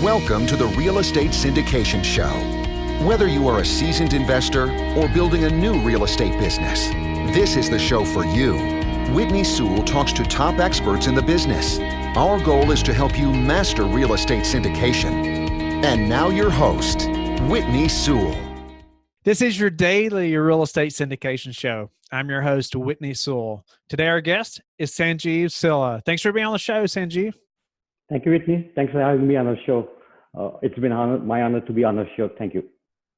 Welcome to the Real Estate Syndication Show. Whether you are a seasoned investor or building a new real estate business, this is the show for you. Whitney Sewell talks to top experts in the business. Our goal is to help you master real estate syndication. And now your host, Whitney Sewell. This is your daily real estate syndication show. I'm your host, Whitney Sewell. Today, our guest is Sanjeev Silla. Thanks for being on the show, Sanjeev. Thank you, Whitney. Thanks for having me on the show. It's been my honor to be on the show. Thank you.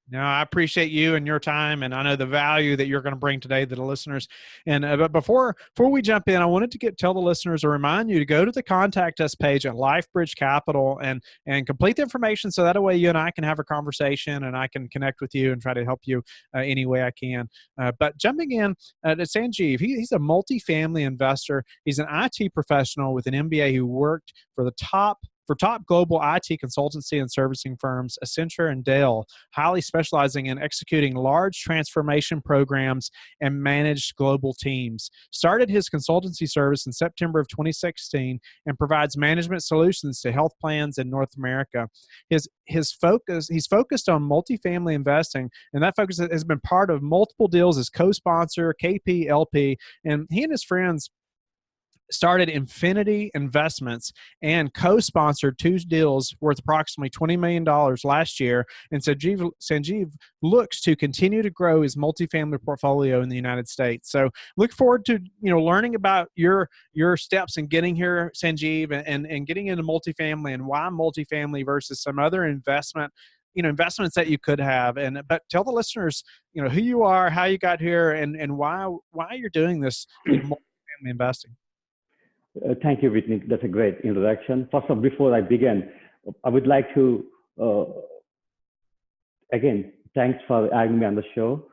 No, I appreciate you and your time, and I know the value that you're going to bring today to the listeners. And but before we jump in, I wanted to tell the listeners or remind you to go to the contact us page at Life Bridge Capital and complete the information, so that way you and I can have a conversation and I can connect with you and try to help you any way I can. But jumping in to Sanjeev, he's a multifamily investor. He's an IT professional with an MBA who worked for top global IT consultancy and servicing firms, Accenture and Dell, highly specializing in executing large transformation programs and managed global teams. Started his consultancy service in September of 2016 and provides management solutions to health plans in North America. He's focused on multifamily investing, and that focus has been part of multiple deals as co-sponsor, KP, LP, and he and his friends started Infinity Investments and co-sponsored 2 deals worth approximately $20 million last year. And so Sanjeev looks to continue to grow his multifamily portfolio in the United States. So look forward to learning about your steps in getting here, Sanjeev, and getting into multifamily and why multifamily versus some other investments that you could have. But tell the listeners, who you are, how you got here, and why you're doing this in multifamily investing. Thank you, Whitney. That's a great introduction. First of all, before I begin, I would like to, again, thanks for having me on the show.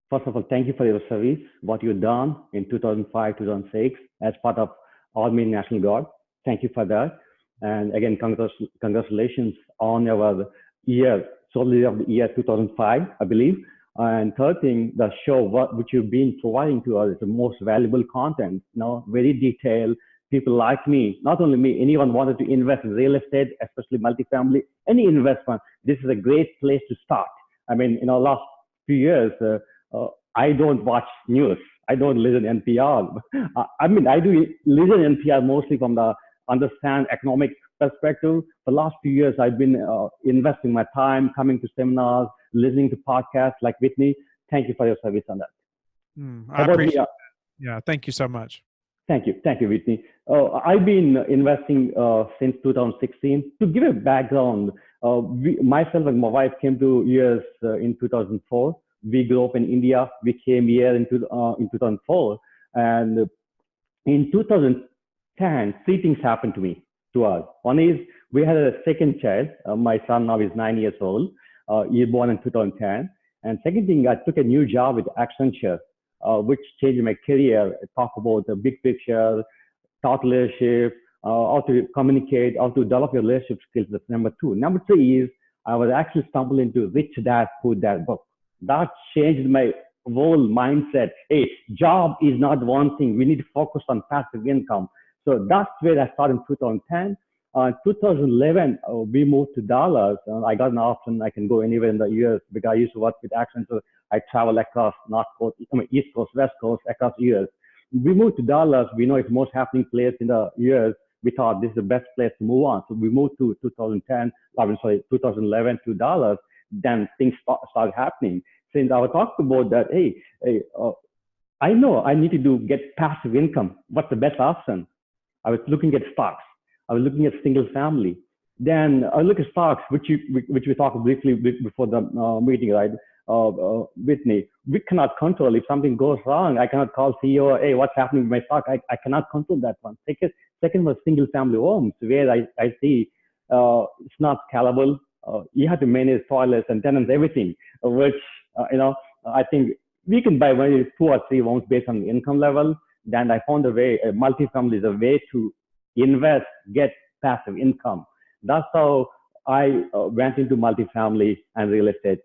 First of all, thank you for your service, what you've done in 2005, 2006 as part of Army National Guard. Thank you for that. And again, congratulations on your year, solely of the year 2005, I believe. And third thing, the show, which you've been providing to us, is the most valuable content, very detailed. People like me, not only me, anyone wanted to invest in real estate, especially multifamily, any investment, this is a great place to start. I mean, in the last few years, I don't watch news. I don't listen to NPR. I do listen to NPR mostly from the understand economic perspective. For the last few years, I've been investing my time, coming to seminars, listening to podcasts like Whitney. Thank you for your service on that. I appreciate it. Yeah, thank you so much. Thank you, Whitney. I've been investing since 2016. To give a background, myself and my wife came to US in 2004. We grew up in India. We came here in 2004. And in 2010, 3 things happened to us. One is we had a second child. My son now is 9 years old. He was born in 2010. And second thing, I took a new job with Accenture, which changed my career. I talk about the big picture, thought leadership, how to communicate, how to develop your leadership skills. That's number 2. Number 3 is I was actually stumbled into Rich Dad, Poor Dad book. That changed my whole mindset. Hey, job is not one thing. We need to focus on passive income. So that's where I started in 2010. 2011, we moved to Dallas. I got an option. I can go anywhere in the US because I used to work with Accent. So I travel across East Coast, West Coast, across the US. We moved to Dallas. We know it's the most happening place in the US. We thought this is the best place to move on. So we moved to 2011 to Dallas. Then things started happening. Since I was talking about that, I know I need to get passive income. What's the best option? I was looking at stocks. I was looking at single family. Then I look at stocks, which we talked briefly before the meeting, right? Whitney, we cannot control. If something goes wrong, I cannot call CEO, hey, what's happening with my stock? I cannot control that one. Second was single family homes, where I see it's not scalable. You have to manage toilets and tenants, everything, which, I think we can buy 2 or 3 homes based on the income level. Then I found a way, multifamily is a way to invest, get passive income. That's how I went into multifamily and real estate,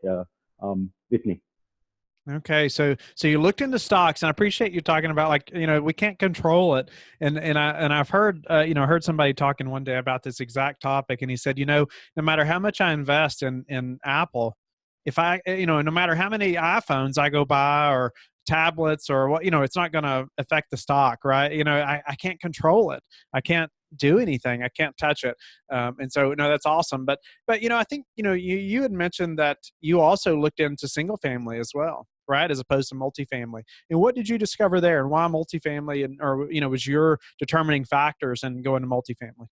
Whitney. Okay, so you looked into stocks, and I appreciate you talking about, like, we can't control it, and I've heard heard somebody talking one day about this exact topic, and he said, no matter how much I invest in Apple, if I no matter how many iPhones I go buy or tablets or what, it's not going to affect the stock, right? I can't control it. I can't do anything. I can't touch it. And so, no, that's awesome. But I think you had mentioned that you also looked into single family as well, right, as opposed to multifamily. And what did you discover there, and why multifamily, and or was your determining factors in going to multifamily?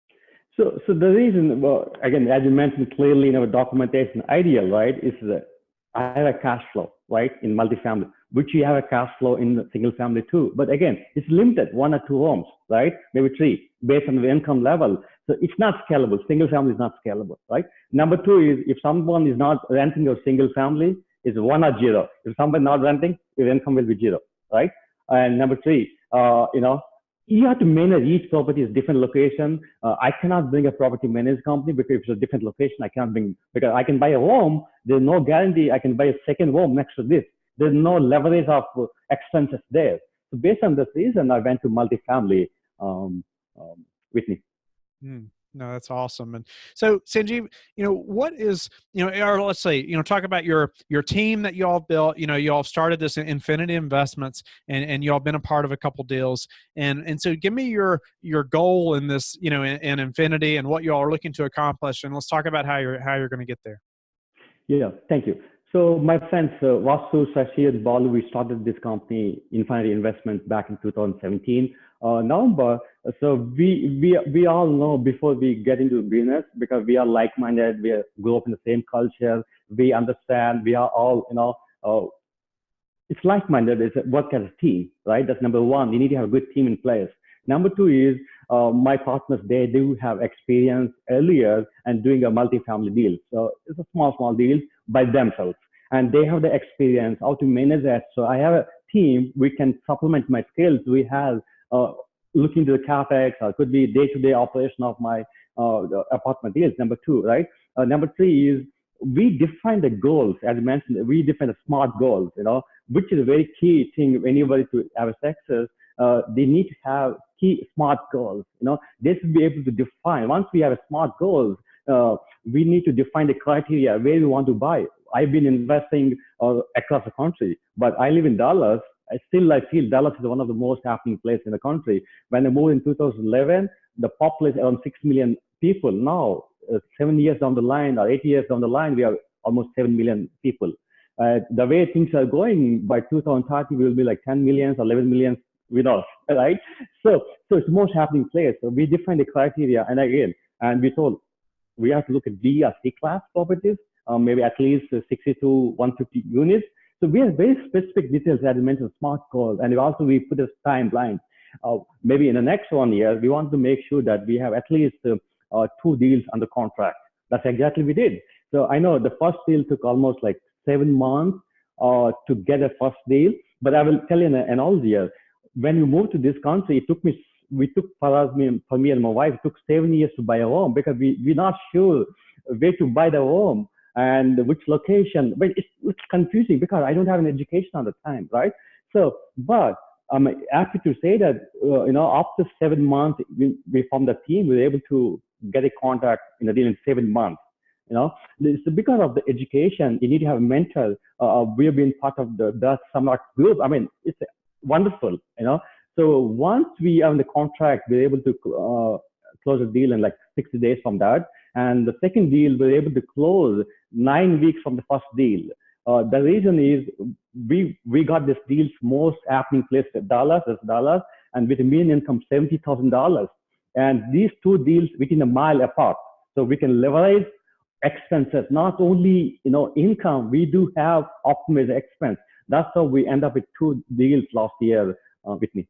So the reason, well, again, as you mentioned clearly in our documentation, ideal, right, is that I have a cash flow, right, in multifamily, which you have a cash flow in single family too. But again, it's limited, 1 or 2 homes, right, maybe 3, based on the income level. So it's not scalable. Single family is not scalable, right? Number 2 is if someone is not renting a single family, it's 1 or 0. If someone not renting, your income will be 0, right? And number 3, you have to manage each property is different location. I cannot bring a property management company because it's a different location. I cannot bring, because I can buy a home. There's no guarantee I can buy a second home next to this. There's no leverage of expenses there. So based on this reason, I went to multifamily, Whitney. No, that's awesome. And so, Sanjeev, what is, or let's say, talk about your team that you all built. You all started this Infinity Investments, and you all been a part of a couple deals. And so, give me your goal in this, in Infinity, and what you all are looking to accomplish. And let's talk about how you're going to get there. Yeah, thank you. So my friends, Vasu, Sashi, Balu, we started this company, Infinity Investments, back in 2017, November. So we all know before we get into business, because we are like-minded, we grew up in the same culture, we understand, we are all, it's like-minded, it's work as a team, right? That's number 1. You need to have a good team in place. Number 2 is my partners, they do have experience earlier and doing a multifamily deal. So it's a small deal by themselves. And they have the experience how to manage that. So I have a team, we can supplement my skills. We have looking to the CapEx, or could be day-to-day operation of my apartment deals, number 2, right? Number 3 is we define the goals. As I mentioned, we define the SMART goals, which is a very key thing. Anybody to have a success, they need to have key SMART goals. They should be able to define. Once we have a SMART goals, we need to define the criteria where we want to buy. I've been investing across the country, but I live in Dallas. I feel Dallas is one of the most happening places in the country. When I moved in 2011, the population around 6 million people. Now, 7 years down the line or 8 years down the line, we are almost 7 million people. The way things are going, by 2030, we will be like 10 million or 11 million with us, right? So it's the most happening place. So we define the criteria, and we told we have to look at B or C class properties, maybe at least 60 to 150 units. So we have very specific details, as I mentioned, SMART goals, and we put a timeline. Maybe in the next 1 year, we want to make sure that we have at least 2 deals under contract. That's exactly what we did. So I know the first deal took almost like 7 months to get a first deal, but I will tell you in all the years, when we moved to this country, for me and my wife, it took 7 years to buy a home, because we're not sure where to buy the home and which location. But it's confusing because I don't have an education at the time, right? So, but I'm happy to say that, after 7 months, we formed a team. We were able to get a contract in a deal in 7 months. It's because of the education. You need to have a mentor. We have been part of the Samart group. I mean, it's wonderful, So once we are in the contract, we're able to close a deal in like 60 days from that. And the second deal, we're able to close 9 weeks from the first deal. The reason is we got this deals most happening place at Dallas, and with a median income $70,000. And these 2 deals within a mile apart. So we can leverage expenses, not only income, we do have optimized expense. That's how we end up with 2 deals last year, Whitney.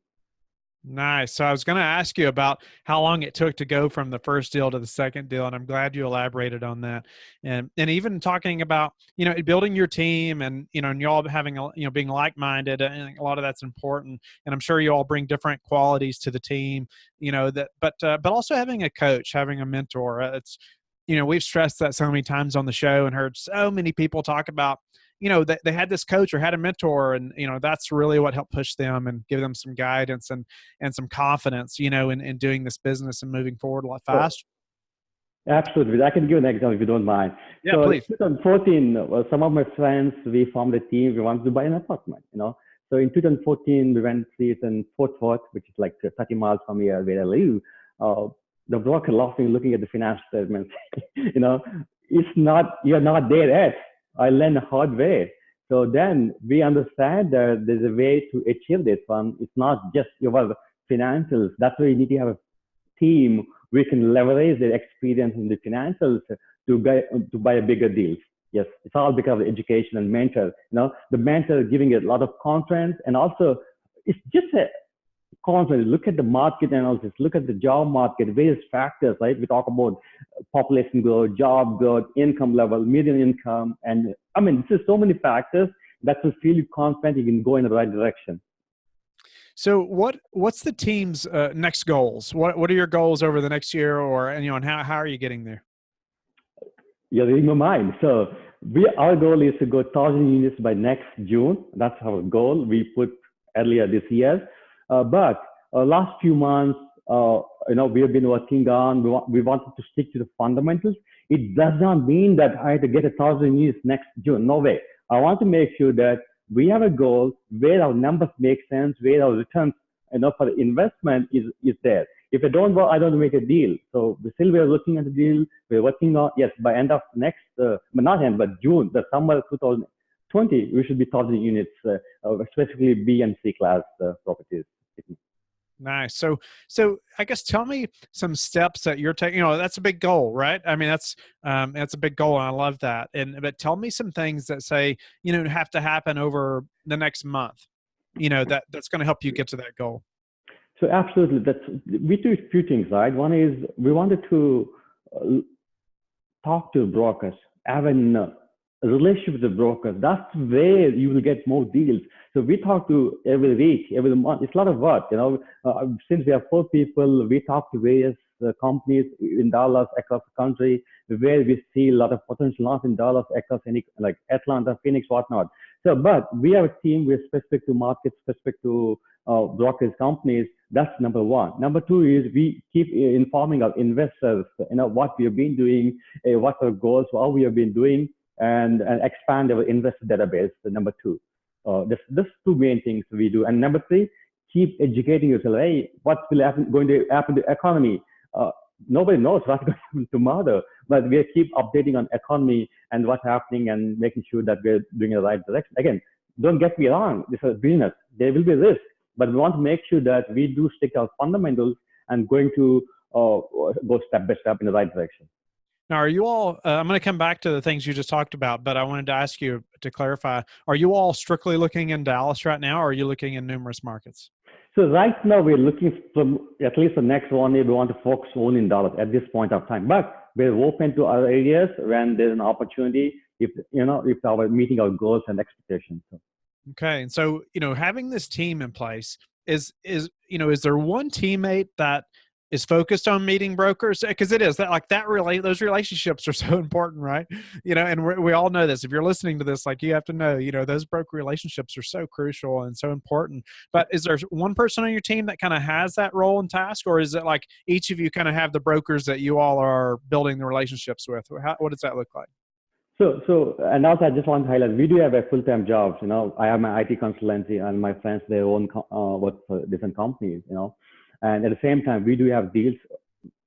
Nice. So I was going to ask you about how long it took to go from the first deal to the second deal, and I'm glad you elaborated on that. And even talking about building your team, and and you all having being like-minded, and a lot of that's important. And I'm sure you all bring different qualities to the team. But also having a coach, having a mentor. It's we've stressed that so many times on the show, and heard so many people talk about they had this coach or had a mentor, and, that's really what helped push them and give them some guidance and some confidence, in doing this business and moving forward a lot faster. Absolutely. I can give an example if you don't mind. Yeah, So please. in 2014, some of my friends, we formed a team. We wanted to buy an apartment. So in 2014, we went to see it in Fort Worth, which is like 30 miles from here where I live. The broker laughing, looking at the financial statements. You're not there yet. I learned the hard way. So then we understand that there's a way to achieve this one. It's not just your financials. That's why you need to have a team. We can leverage their experience in the financials to buy a bigger deals. Yes, it's all because of education and mentor. The mentor giving a lot of confidence, and also it's just a confidence. Look at the market analysis, look at the job market, various factors, right? We talk about population growth, job growth, income level, median income, and this is so many factors that will feel you confident you can go in the right direction. So what's the team's next goals? What are your goals over the next year, or and how are you getting there? You're reading my mind. So our goal is to go 1,000 units by next June. That's our goal. We put earlier this year, but last few months, we have been working on. We wanted to stick to the fundamentals. It does not mean that I have to get 1,000 units next June. No way. I want to make sure that we have a goal where our numbers make sense, where our returns, for the investment is there. If I don't go, I don't make a deal. So we're looking at the deal. We're working on, yes, by end of next, not end, but June, the summer 2020, we should be 1,000 units, specifically B and C class properties. Nice. So I guess tell me some steps that you're taking. That's a big goal, right? That's a big goal, and I love that. But tell me some things that say have to happen over the next month. That's going to help you get to that goal. So absolutely, we do a few things, right? One is we wanted to talk to brokers, have a relationship with the brokers. That's where you will get more deals. So we talk to every week, every month. It's a lot of work, Since we have 4 people, we talk to various companies in Dallas, across the country, where we see a lot of potential, not in Dallas, across like Atlanta, Phoenix, whatnot. So, but we have a team. We're specific to markets, specific to brokers, companies. That's number one. Number two is we keep informing our investors, what we have been doing, what our goals, how we have been doing, and expand our investor database. Number two. This 2 main things we do. And number 3, keep educating yourself. Hey, what's going to happen to the economy? Nobody knows what's going to happen tomorrow, but we keep updating on economy and what's happening and making sure that we're doing the right direction. Again, don't get me wrong. This is business. There will be risk, but we want to make sure that we do stick to our fundamentals and going to go step by step in the right direction. Now, are you all, I'm going to come back to the things you just talked about, but I wanted to ask you to clarify, are you all strictly looking in Dallas right now, or are you looking in numerous markets? So right now we're looking from at least the next 1 year, we want to focus only in Dallas at this point of time, but we're open to other areas when there's an opportunity, if our meeting our goals and expectations. Okay. And so, having this team in place is there one teammate that is focused on meeting brokers? Because it is those relationships are so important, right? And we all know this. If you're listening to this, you have to know, those broker relationships are so crucial and so important. But is there one person on your team that kind of has that role and task, or is it like each of you kind of have the brokers that you all are building the relationships with? What does that look like? So, and also I just want to highlight, we do have a full-time jobs. I have my IT consultancy and my friends, they own work for different companies, And at the same time, we do have deals.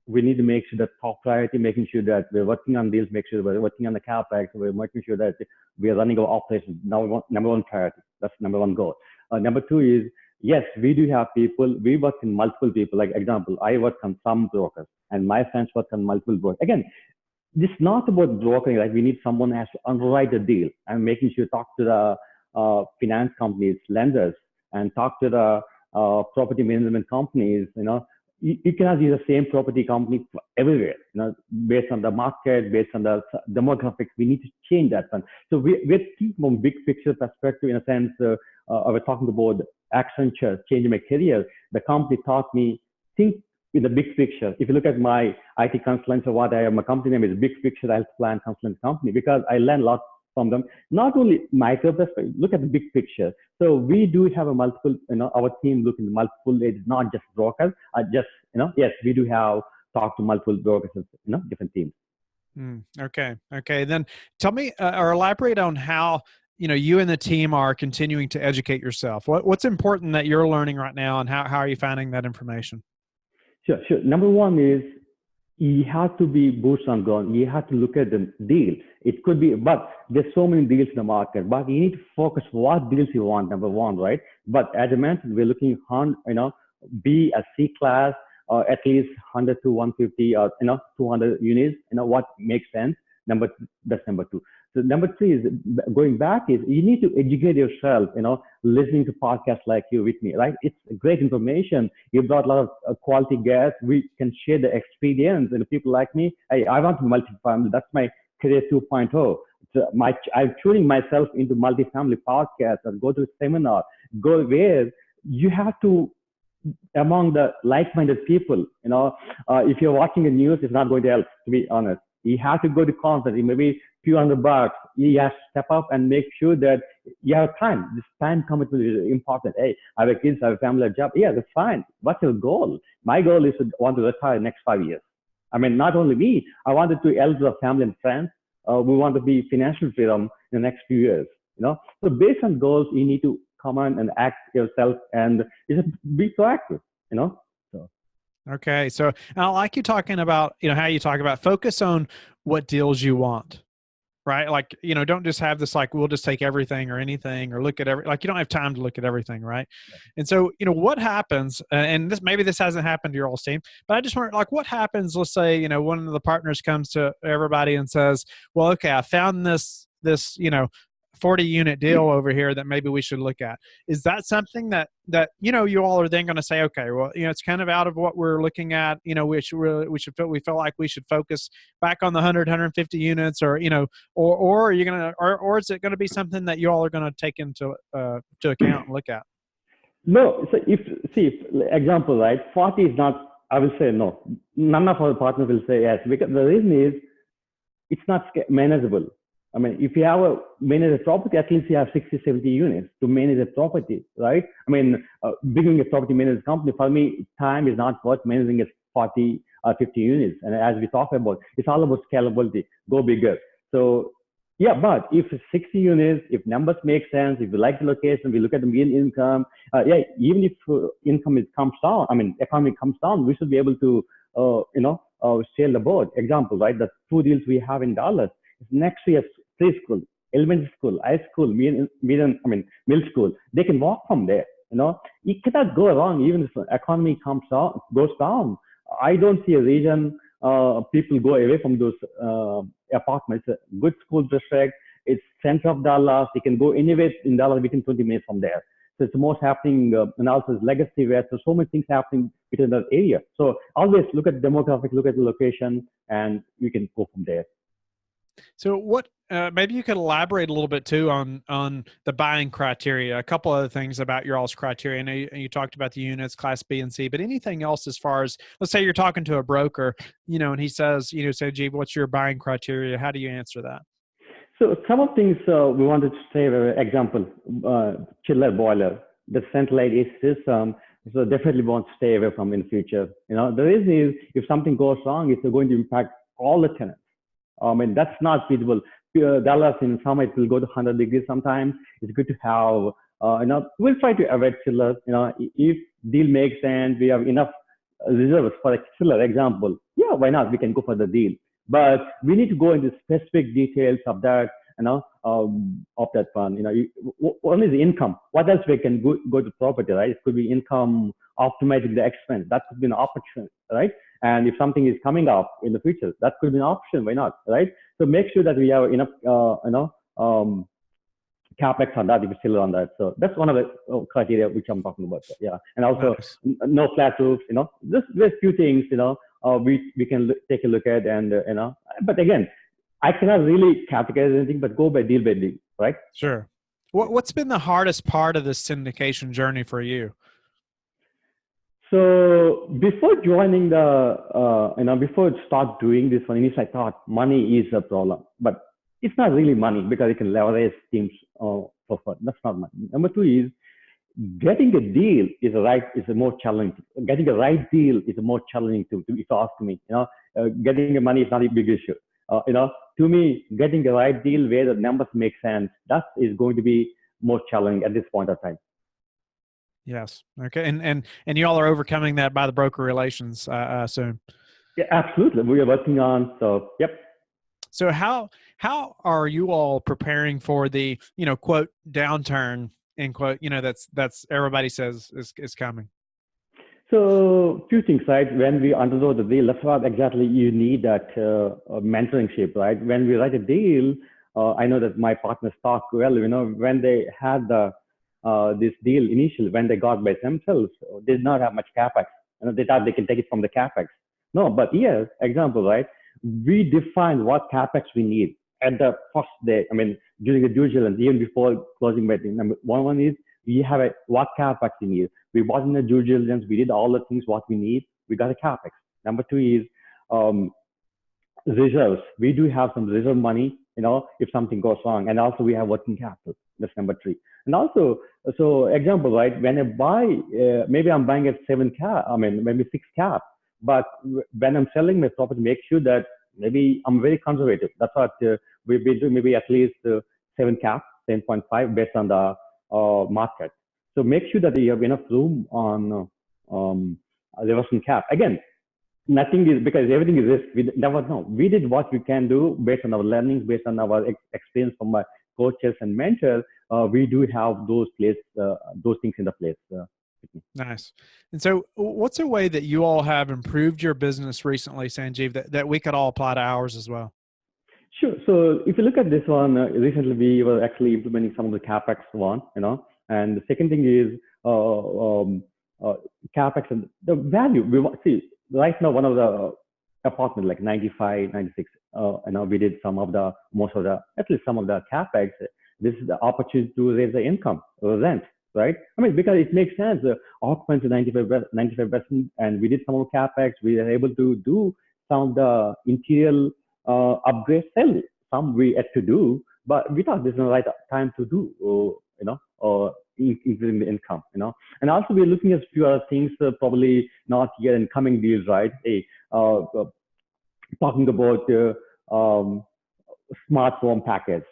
We need to make sure that top priority, making sure that we're working on deals, make sure we're working on the CapEx, we're making sure that we are running our operations. Number one priority. That's number one goal. Number 2 is, yes, we do have people. We work in multiple people. Like example, I work on some brokers and my friends work on multiple brokers. Again, this is not about brokering, right? We need someone who has to underwrite the deal and making sure talk to the finance companies, lenders, and talk to the property management companies. You cannot use the same property company everywhere, based on the market, based on the demographics. We need to change that one. So we're thinking from big picture perspective, in a sense. I was talking about Accenture, changing my career. The company taught me, think in the big picture. If you look at my IT consultant, so what I am, my company name is Big Picture Health Plan Consultant Company, because I learned a lot from them. Not only micro perspective, look at the big picture. So we do have a multiple, our team look into multiple, it's not just brokers, yes, we do have talked to multiple brokers, different teams. Okay. Then tell me or elaborate on how, you and the team are continuing to educate yourself. What's important that you're learning right now, and how are you finding that information? Sure. Number one is you have to be boots on ground. You have to look at the deal. It could be, but there's so many deals in the market, but you need to focus what deals you want, number one, right? But as I mentioned, we're looking on, B a C class, or at least 100 to 150 or, 200 units, what makes sense. That's number two. So number three is going back is you need to educate yourself, listening to podcasts like you with me, right? It's great information. You brought a lot of quality guests. We can share the experience, and people like me, hey, I want to multifamily. That's my career 2.0. So I'm tuning myself into multifamily podcasts or go to a seminar, go where you have to, among the like-minded people, if you're watching the news, it's not going to help, to be honest. You have to go to conference, maybe few $100. You have to step up and make sure that you have time. This time commitment is important. Hey, I have kids, I have a family, a job. Yeah, that's fine. What's your goal? My goal is to want to retire in the next 5 years. I mean, not only me, I wanted to help the family and friends. We want to be financial freedom in the next few years. So based on goals, you need to come on and act yourself and just be proactive. So. Okay. So I like you talking about, how you talk about focus on what deals you want, right? Like, don't just have this, like, we'll just take everything or anything or look at you don't have time to look at everything. Right. And so, what happens, and maybe this hasn't happened to your old team, but I just wonder, like, what happens, let's say, one of the partners comes to everybody and says, well, okay, I found this, 40 unit deal over here that maybe we should look at. Is that something that you all are then going to say, okay, well, it's kind of out of what we're looking at, we feel like we should focus back on the 150 units, or or are you going to, or is it going to be something that you all are going to take into to account and look at? No. So if example, right, 40 is not, I will say no. None of our partners will say yes, because the reason is it's not manageable. I mean, if you have a manage a property, at least you have 60, 70 units to manage a property, right? I mean, becoming a property management company, for me, time is not worth managing a 40 or 50 units. And as we talk about, it's all about scalability, go bigger. So yeah, but if 60 units, if numbers make sense, if you like the location, we look at the median income, even if income comes down, I mean, economy comes down, we should be able to, sail the boat. Example, right? The 2 deals we have in Dallas, next to a preschool, elementary school, high school, middle school. They can walk from there. You cannot go wrong even if the economy goes down. I don't see a reason people go away from those apartments. It's a good school district. It's center of Dallas. You can go anywhere in Dallas within 20 minutes from there. So it's the most happening, and also it's legacy where there's so many things happening within that area. So always look at demographics, look at the location, and you can go from there. So what, maybe you could elaborate a little bit too on the buying criteria, a couple other things about your all's criteria. I know you talked about the units, class B and C, but anything else as far as, let's say you're talking to a broker, and he says, Sanjeev, what's your buying criteria? How do you answer that? So some of things we wanted to say, example, chiller boiler, the centralized AC system, so definitely won't stay away from in the future. The reason is if something goes wrong, it's going to impact all the tenants. I mean, that's not feasible. Dallas in summer, it will go to 100 degrees sometimes. It's good to have, we'll try to avoid chillers. If deal makes sense, we have enough reserves for a chiller example. Yeah, why not? We can go for the deal. But we need to go into specific details of that, of that fund. One is the income. What else we can go to property, right? It could be income, optimizing the expense. That could be an opportunity, right? And if something is coming up in the future, that could be an option. Why not, right? So make sure that we have enough, capex on that, if you're still on that. So that's one of the criteria which I'm talking about. Yeah, and also no flat roofs. There's a few things. We can take a look at, and But again, I cannot really categorize anything, but go by deal, right? Sure. What's been the hardest part of this syndication journey for you? So before joining before I start doing this one, I thought money is a problem. But it's not really money because you can leverage teams for fun. That's not money. Number two is getting a deal is a more challenging. Getting a right deal is a more challenging to if you ask me. Getting the money is not a big issue. To me, getting the right deal where the numbers make sense, that is going to be more challenging at this point of time. Yes. Okay. And you all are overcoming that by the broker relations, I assume. Yeah, absolutely. We are working on. So, yep. So how are you all preparing for the, quote, downturn, end quote, that's everybody says is coming? So few things, right? When we underwrote the deal, that's what exactly you need that mentorship, right? When we write a deal, I know that my partners talk well, when they had this deal initially, when they got by themselves, they did not have much capex. They thought they can take it from the capex. No, but here, example, right? We define what capex we need at the first day. I mean, during the due diligence, even before closing meeting. Number one is we have what capex we need. We bought in the due diligence. We did all the things what we need. We got a capex. Number two is reserves. We do have some reserve money, if something goes wrong. And also we have working capital. That's number three. And also, so example, right? When I buy, maybe I'm buying at 7 cap. I mean, maybe 6 cap. But when I'm selling my property, make sure that maybe I'm very conservative. That's what we've been doing, maybe at least 7 cap, 10.5 based on the market. So make sure that you have enough room on reversion cap. Again, nothing is, because everything is risk. We never know. We did what we can do based on our learnings, based on our experience from my coaches and mentors. We do have those things in the place. Nice. And so what's a way that you all have improved your business recently, Sanjeev, that we could all apply to ours as well? Sure. So if you look at this one, recently we were actually implementing some of the CapEx one, and the second thing is CapEx and the value. See, right now, one of the apartment like 95, 96, we did at least some of the CapEx. This is the opportunity to raise the income or rent. Right? I mean, because it makes sense. Occupancy 95%, and we did some of the capex. We were able to do some of the interior upgrades. Some we had to do, but we thought this is the right time to do. Increasing the income. And also we're looking at a few other things. Probably not yet in coming deals, right? Talking about smart home package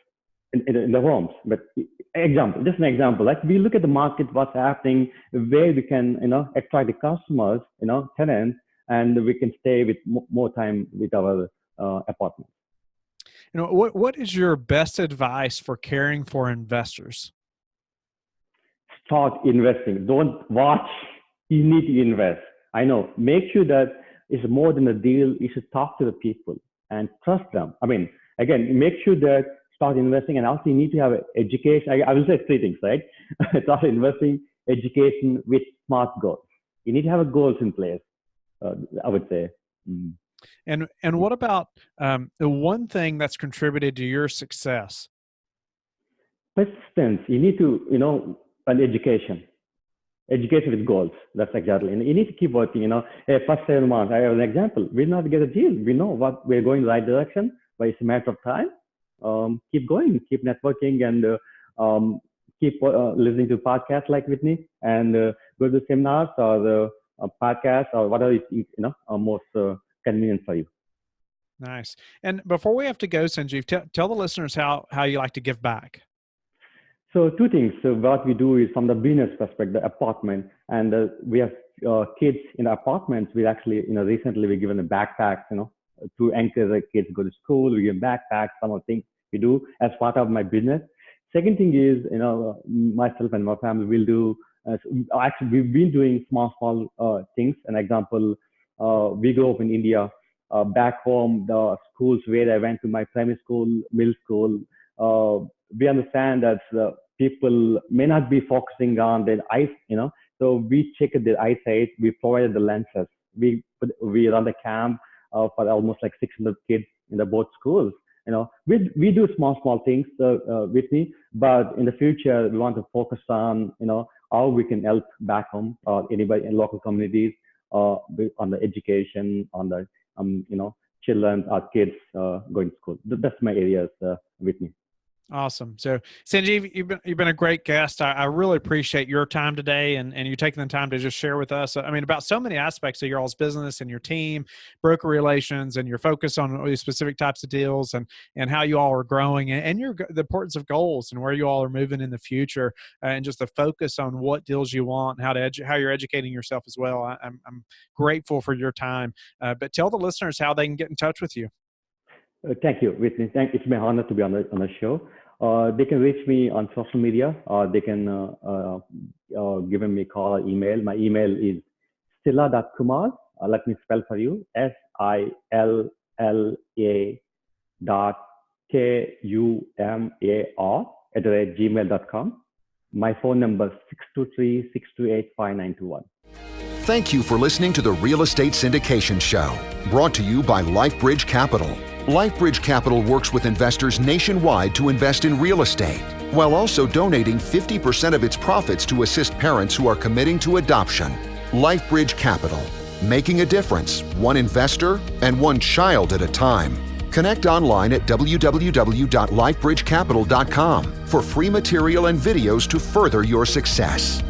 in the homes, but just an example, like we look at the market, what's happening, where we can, attract the customers, tenants, and we can stay with more time with our apartments. What is your best advice for caring for investors? Start investing. Don't watch. You need to invest. I know. Make sure that it's more than a deal. You should talk to the people and trust them. I mean, again, make sure that start investing, and also you need to have education. I will say 3 things, right? Start investing, education with smart goals. You need to have goals in place, I would say. And what about the one thing that's contributed to your success? Persistence. You need to, an education with goals. That's exactly. And you need to keep working, first 7 months. I have an example. We not get a deal. We know what we're going the right direction, but it's a matter of time. Keep going, keep networking, and keep listening to podcasts like Whitney, and go to seminars or the podcasts or whatever is most convenient for you. Nice. And before we have to go, Sanjeev, tell the listeners how you like to give back. So 2 things. So what we do is from the business perspective, the apartment, and we have kids in the apartments. We actually, recently we given a backpack, to encourage the kids to go to school. We give backpacks, some of the things we do as part of my business. Second thing is, myself and my family will do, actually we've been doing small things. An example, we grew up in India. Back home, the schools where I went to my primary school, middle school, we understand that people may not be focusing on their eyes, so we checked their eyesight. We provided the lenses. We run the camp for almost like 600 kids in both schools. We do small things, Whitney, but in the future we want to focus on, how we can help back home or anybody in local communities, on the education, on the, children, our kids going to school. That's my areas, Whitney. Awesome. So Sanjeev, you've been a great guest. I really appreciate your time today and you taking the time to just share with us. I mean, about so many aspects of your all's business and your team, broker relations, and your focus on these specific types of deals and how you all are growing and the importance of goals and where you all are moving in the future and just the focus on what deals you want, and how you're educating yourself as well. I'm grateful for your time, but tell the listeners how they can get in touch with you. Thank you, Whitney. It's my honor to be on the show. They can reach me on social media, or they can give me a call or email. My email is silla.kumar. Let me spell for you. SILLA.KUMAR@gmail.com. My phone number 623-628-5921. Thank you for listening to the Real Estate Syndication Show, brought to you by Life Bridge Capital. Life Bridge Capital works with investors nationwide to invest in real estate, while also donating 50% of its profits to assist parents who are committing to adoption. Life Bridge Capital, making a difference, one investor and one child at a time. Connect online at www.lifebridgecapital.com for free material and videos to further your success.